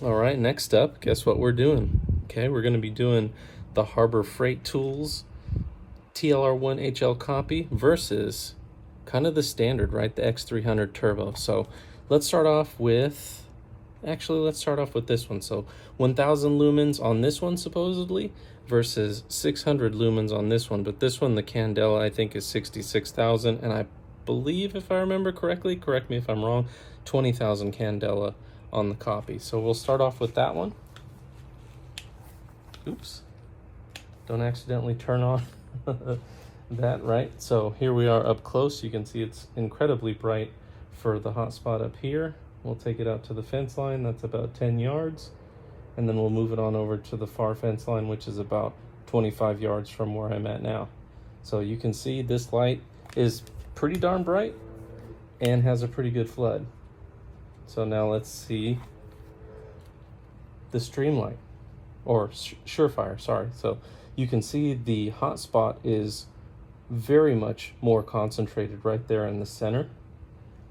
All right, next up, guess what we're doing? Okay, we're going to be doing the Harbor Freight Tools TLR-1 HL copy versus kind of the standard, right? The X300 Turbo. So let's start off with, let's start off with this one. So 1000 lumens on this one supposedly versus 600 lumens on this one. But this one, the Candela, I think is 66,000. And I believe, if I remember correctly, correct me if I'm wrong, 20,000 Candela on the copy. So we'll start off with that one. Oops, don't accidentally turn on that, right? So here we are up close. You can see it's incredibly bright for the hotspot up here. We'll take it out to the fence line. That's about 10 yards. And then we'll move it on over to the far fence line, which is about 25 yards from where I'm at now. So you can see this light is pretty darn bright and has a pretty good flood. So now let's see the Streamlight, or Surefire, sorry. So you can see the hotspot is very much more concentrated right there in the center.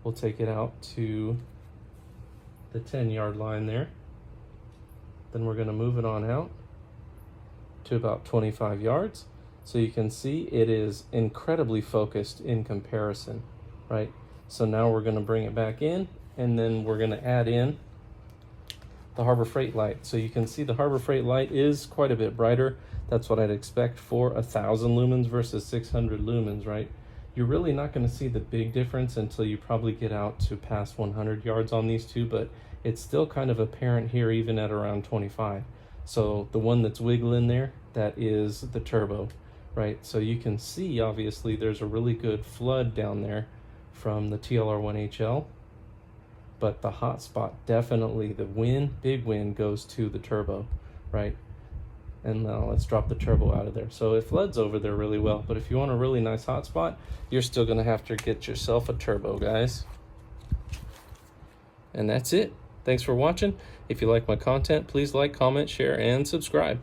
We'll take it out to the 10-yard line there. Then we're going to move it on out to about 25 yards. So you can see it is incredibly focused in comparison, right? So now we're going to bring it back in, and then we're going to add in the Harbor Freight light. So you can see the Harbor Freight light is quite a bit brighter. That's what I'd expect for 1000 lumens versus 600 lumens, right? You're really not going to see the big difference until you probably get out to past 100 yards on these two, but it's still kind of apparent here even at around 25. So the one that's wiggling there, that is the Turbo, right? So you can see obviously there's a really good flood down there from the TLR-1 HL. But the hot spot, definitely the win, big win, goes to the Turbo, right? And now let's drop the Turbo out of there. So it floods over there really well, but if you want a really nice hot spot, you're still gonna have to get yourself a Turbo, guys. And that's it. Thanks for watching. If you like my content, please like, comment, share, and subscribe.